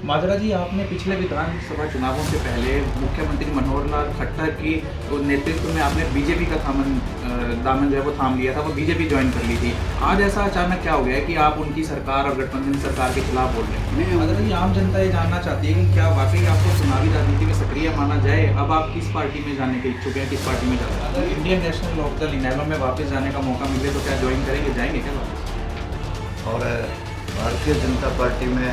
माजरा जी, आपने पिछले विधानसभा चुनावों से पहले मुख्यमंत्री मनोहर लाल खट्टर की नेतृत्व में आपने बीजेपी का दामन जो है वो थाम लिया था, वो बीजेपी ज्वाइन कर ली थी। आज ऐसा अचानक क्या हो गया है कि आप उनकी सरकार और गठबंधन सरकार के खिलाफ बोल रहे हैं? माजरा जी, आम जनता ये जानना चाहती है कि क्या वाकई आपको चुनावी राजनीति में सक्रिय माना जाए? अब आप किस पार्टी में जाने के इच्छुक हैं, किस पार्टी में जाते हैं? अगर इंडियन नेशनल लोकदल इनेलो में वापस जाने का मौका मिले तो क्या ज्वाइन करेंगे, जाएंगे क्या वापस? और भारतीय जनता पार्टी में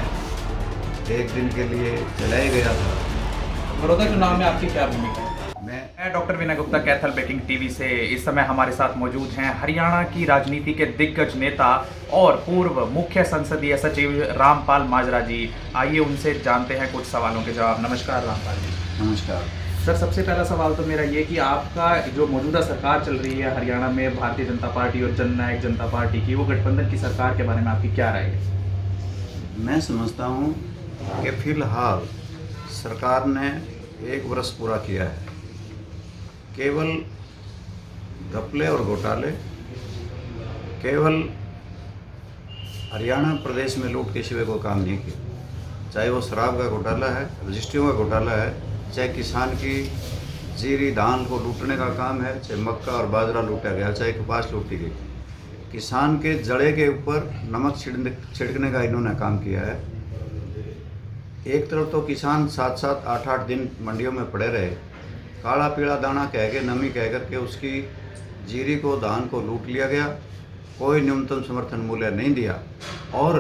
एक दिन के लिए चलाया गया था। बड़ौदा चुनाव में आपकी क्या भूमिका है? मैं डॉक्टर विनय गुप्ता, कैथल ब्रेकिंग टीवी से इस समय हमारे साथ मौजूद हैं हरियाणा की राजनीति के दिग्गज नेता और पूर्व मुख्य संसदीय सचिव रामपाल माजरा जी। आइए उनसे जानते हैं कुछ सवालों के जवाब। नमस्कार रामपाल जी। नमस्कार सर, सबसे पहला सवाल तो मेरा ये कि आपका जो मौजूदा सरकार चल रही है हरियाणा में, भारतीय जनता पार्टी और जननायक जनता पार्टी की, वो गठबंधन की सरकार के बारे में आपकी क्या राय है? मैं समझता हूँ कि फिलहाल सरकार ने 1 वर्ष पूरा किया है। केवल घपले और घोटाले, केवल हरियाणा प्रदेश में लूट के सिवा कोई काम नहीं किया। चाहे वो शराब का घोटाला है, रजिस्ट्रियों का घोटाला है, चाहे किसान की जीरी धान को लूटने का काम है, चाहे मक्का और बाजरा लूटा गया, चाहे कपास लूटी गई। किसान के जड़े के ऊपर नमक छिड़कने का इन्होंने काम किया है। एक तरफ तो किसान 7-7, 8-8 दिन मंडियों में पड़े रहे, काला पीला दाना कह के, नमी कह करके उसकी जीरी को, धान को लूट लिया गया। कोई न्यूनतम समर्थन मूल्य नहीं दिया और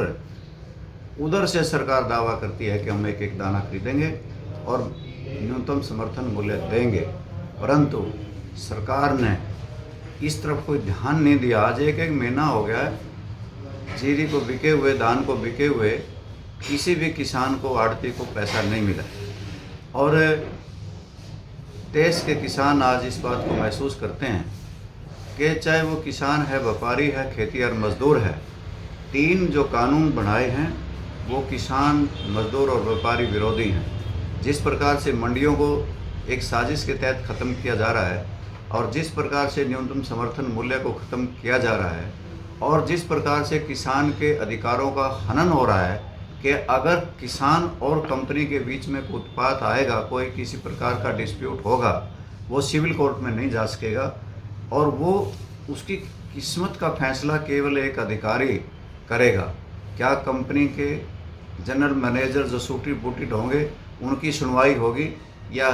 उधर से सरकार दावा करती है कि हम एक एक दाना खरीदेंगे और न्यूनतम समर्थन मूल्य देंगे, परंतु सरकार ने इस तरफ कोई ध्यान नहीं दिया। आज एक महीना हो गया है, जीरी को बिके हुए, धान को बिके हुए किसी भी किसान को, आड़ती को पैसा नहीं मिला। और देश के किसान आज इस बात को महसूस करते हैं कि चाहे वो किसान है, व्यापारी है, खेतीहर मजदूर है, 3 जो कानून बनाए हैं वो किसान, मजदूर और व्यापारी विरोधी हैं। जिस प्रकार से मंडियों को एक साजिश के तहत ख़त्म किया जा रहा है और जिस प्रकार से न्यूनतम समर्थन मूल्य को ख़त्म किया जा रहा है और जिस प्रकार से किसान के अधिकारों का हनन हो रहा है कि अगर किसान और कंपनी के बीच में कोई उत्पात आएगा, कोई किसी प्रकार का डिस्प्यूट होगा, वो सिविल कोर्ट में नहीं जा सकेगा और वो उसकी किस्मत का फैसला केवल एक अधिकारी करेगा। क्या कंपनी के जनरल मैनेजर जो सूटी बूटी होंगे उनकी सुनवाई होगी या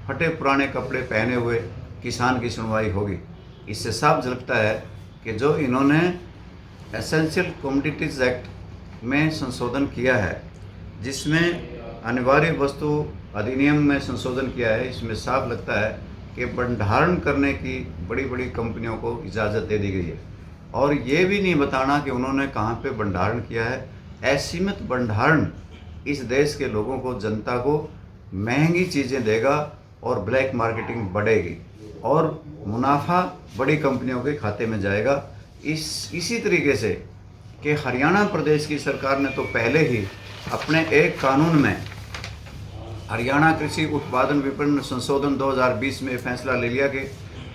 फटे पुराने कपड़े पहने हुए किसान की सुनवाई होगी? इससे साफ झलकता है कि जो इन्होंने एसेंशियल कमोडिटीज़ एक्ट में संशोधन किया है, जिसमें अनिवार्य वस्तु अधिनियम में संशोधन किया है, इसमें साफ लगता है कि भंडारण करने की बड़ी बड़ी कंपनियों को इजाज़त दे दी गई है और ये भी नहीं बताना कि उन्होंने कहाँ पे भंडारण किया है। असीमित भंडारण इस देश के लोगों को, जनता को महंगी चीज़ें देगा और ब्लैक मार्केटिंग बढ़ेगी और मुनाफा बड़ी कंपनियों के खाते में जाएगा। इसी तरीके से कि हरियाणा प्रदेश की सरकार ने तो पहले ही अपने एक कानून में हरियाणा कृषि उत्पादन विपणन संशोधन 2020 में फैसला ले लिया कि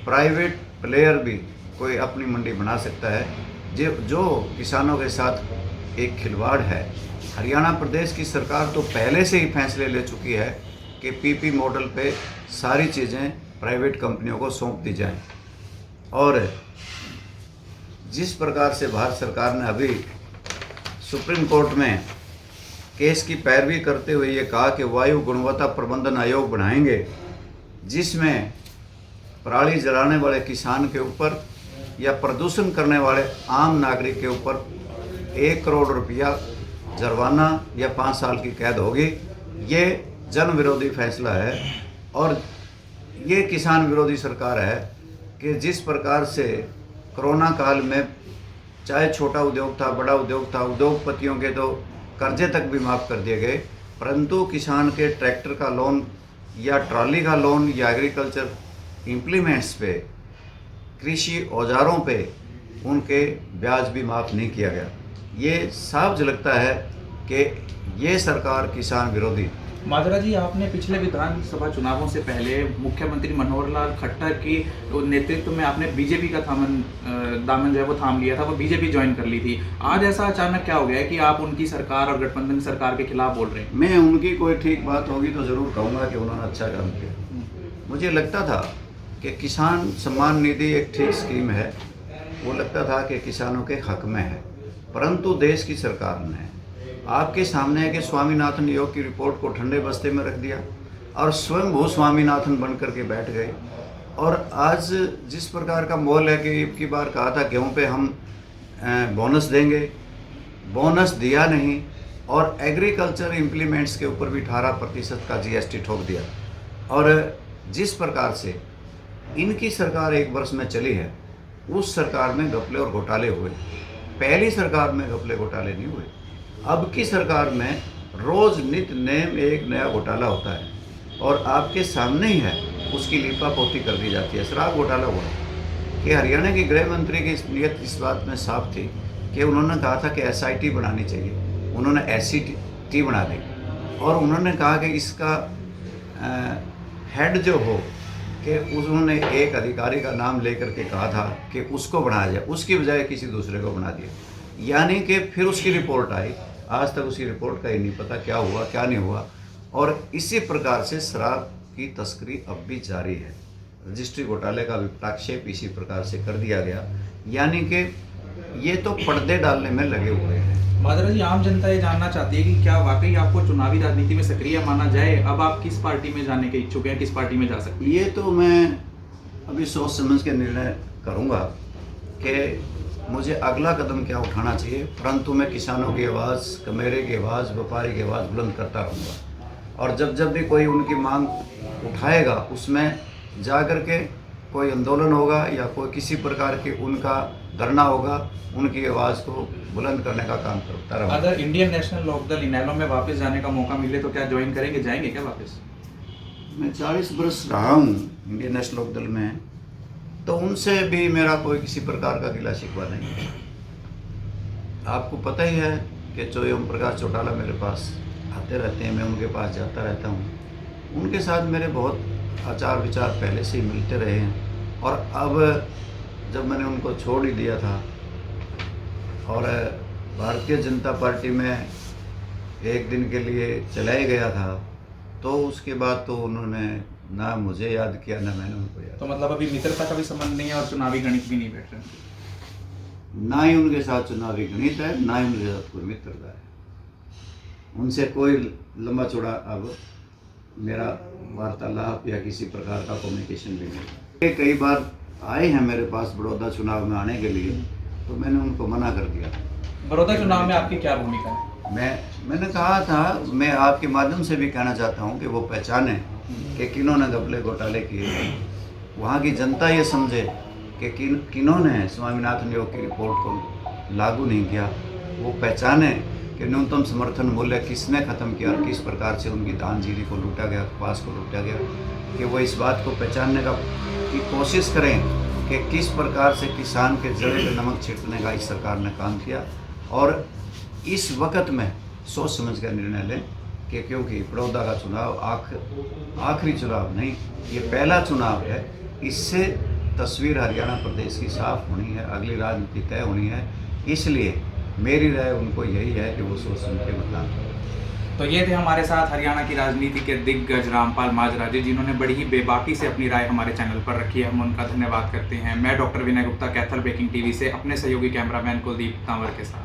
प्राइवेट प्लेयर भी कोई अपनी मंडी बना सकता है, जो किसानों के साथ एक खिलवाड़ है। हरियाणा प्रदेश की सरकार तो पहले से ही फैसले ले चुकी है कि पीपी मॉडल पे सारी चीज़ें प्राइवेट कंपनियों को सौंप दी जाएं और जिस प्रकार से भारत सरकार ने अभी सुप्रीम कोर्ट में केस की पैरवी करते हुए ये कहा कि वायु गुणवत्ता प्रबंधन आयोग बनाएंगे, जिसमें पराली जलाने वाले किसान के ऊपर या प्रदूषण करने वाले आम नागरिक के ऊपर 1 करोड़ रुपया जुर्माना या 5 साल की कैद होगी। ये जन विरोधी फैसला है और ये किसान विरोधी सरकार है कि जिस प्रकार से कोरोना काल में चाहे छोटा उद्योग था, बड़ा उद्योग था, उद्योगपतियों के तो कर्जे तक भी माफ़ कर दिए गए, परंतु किसान के ट्रैक्टर का लोन या ट्रॉली का लोन या एग्रीकल्चर इम्प्लीमेंट्स पे, कृषि औजारों पे उनके ब्याज भी माफ़ नहीं किया गया। ये साफ झलकता है कि ये सरकार किसान विरोधी माजरा जी, आपने पिछले विधानसभा चुनावों से पहले मुख्यमंत्री मनोहर लाल खट्टर की नेतृत्व में आपने बीजेपी का दामन जो है वो थाम लिया था, वो बीजेपी ज्वाइन कर ली थी। आज ऐसा अचानक क्या हो गया है कि आप उनकी सरकार और गठबंधन सरकार के खिलाफ बोल रहे हैं? मैं उनकी कोई ठीक बात होगी तो ज़रूर कहूँगा कि उन्होंने अच्छा काम किया। मुझे लगता था कि किसान सम्मान निधि एक ठीक स्कीम है, वो लगता था कि किसानों के हक में है, परंतु देश की सरकार ने आपके सामने है कि स्वामीनाथन योग की रिपोर्ट को ठंडे बस्ते में रख दिया और स्वयं भू स्वामीनाथन बन करके बैठ गए। और आज जिस प्रकार का माहौल है कि अब की बार कहा था गेहूँ पे हम बोनस देंगे, बोनस दिया नहीं, और एग्रीकल्चर इम्प्लीमेंट्स के ऊपर भी 18% का GST ठोक दिया। और जिस प्रकार से इनकी सरकार 1 वर्ष में चली है, उस सरकार में घपले और घोटाले हुए। पहली सरकार में घपले घोटाले नहीं हुए, अब की सरकार में रोज़ नित्य नेम एक नया घोटाला होता है और आपके सामने ही है, उसकी लीपापोती कर दी जाती है। शराब घोटाला हुआ कि हरियाणा की गृह मंत्री की नीयत इस बात में साफ थी कि उन्होंने कहा था कि SIT बनानी चाहिए, उन्होंने SCT बना दी और उन्होंने कहा कि इसका हेड जो हो कि उन्होंने एक अधिकारी का नाम लेकर के कहा था कि उसको बनाया जाए, उसकी बजाय किसी दूसरे को बना दिया। यानी कि फिर उसकी रिपोर्ट आई, आज तक उसकी रिपोर्ट का ही नहीं पता क्या हुआ क्या नहीं हुआ। और इसी प्रकार से शराब की तस्करी अब भी जारी है। रजिस्ट्री घोटाले का विप्रक्षेप इसी प्रकार से कर दिया गया, यानी कि ये तो पर्दे डालने में लगे हुए हैं। माजरा जी, आम जनता ये जानना चाहती है कि क्या वाकई आपको चुनावी राजनीति में सक्रिय माना जाए? अब आप किस पार्टी में जाने के इच्छुक हैं, किस पार्टी में जा सकते हैं? ये तो मैं अभी सोच समझ के निर्णय करूँगा कि मुझे अगला कदम क्या उठाना चाहिए, परंतु मैं किसानों की आवाज़, कमेरे की आवाज़, व्यापारी की आवाज़ बुलंद करता रहूँगा। और जब भी कोई उनकी मांग उठाएगा, उसमें जा कर के कोई आंदोलन होगा या कोई किसी प्रकार की उनका धरना होगा, उनकी आवाज़ को बुलंद करने का काम करता रहूँगा। अगर इंडियन नेशनल लोकदल इनेलो में वापस जाने का मौका मिले तो क्या ज्वाइन करेंगे, जाएंगे क्या वापस? मैं 40 वर्ष रहा हूँ इंडियन नेशनल लोकदल में, तो उनसे भी मेरा कोई किसी प्रकार का गिला शिकवा नहीं है। आपको पता ही है कि जो ओम प्रकाश चौटाला मेरे पास आते रहते हैं, मैं उनके पास जाता रहता हूँ। उनके साथ मेरे बहुत आचार विचार पहले से ही मिलते रहे हैं। और अब जब मैंने उनको छोड़ ही दिया था और भारतीय जनता पार्टी में एक दिन के लिए चला ही गया था, तो उसके बाद तो उन्होंने ना मुझे याद किया ना मैंने उनको याद। तो मतलब अभी मित्रता का भी संबंध नहीं है और चुनावी गणित भी नहीं बैठ रहे? ना ही उनके साथ चुनावी गणित है, ना ही उनके साथ कोई मित्रता है। उनसे कोई लंबा चौड़ा अब मेरा वार्तालाप या किसी प्रकार का कम्युनिकेशन भी नहीं। कई बार आए हैं मेरे पास बड़ौदा चुनाव में आने के लिए, तो मैंने उनको मना कर दिया। बड़ौदा चुनाव में आपकी क्या भूमिका है? मैंने कहा था, मैं आपके माध्यम से भी कहना चाहता हूँ कि वो पहचाने कि किन्होंने घपले घोटाले किए, वहाँ की जनता ये समझे कि किन्होंने स्वामीनाथन योग की रिपोर्ट को लागू नहीं किया। वो पहचाने कि न्यूनतम समर्थन मूल्य किसने ख़त्म किया और किस प्रकार से उनकी धान जीरी को लूटा गया, कपास को लूटा गया, कि वो इस बात को पहचानने की कोशिश करें कि किस प्रकार से किसान के जड़े पे नमक छिड़कने का इस सरकार ने काम किया। और इस वक्त में सोच समझ कर निर्णय लें कि क्योंकि बड़ौदा का चुनाव आखिरी चुनाव नहीं, ये पहला चुनाव है। इससे तस्वीर हरियाणा प्रदेश की साफ होनी है, अगली राजनीति तय होनी है। इसलिए मेरी राय उनको यही है कि वो सोच समझ के मतदान करें। तो ये थे हमारे साथ हरियाणा की राजनीति के दिग्गज रामपाल माजरा जी, जिन्होंने बड़ी ही बेबाकी से अपनी राय हमारे चैनल पर रखी है। हम उनका धन्यवाद करते हैं। मैं डॉक्टर विनय गुप्ता, कैथल ब्रेकिंग टीवी से अपने सहयोगी कैमरामैन कुलदीप तंवर के साथ।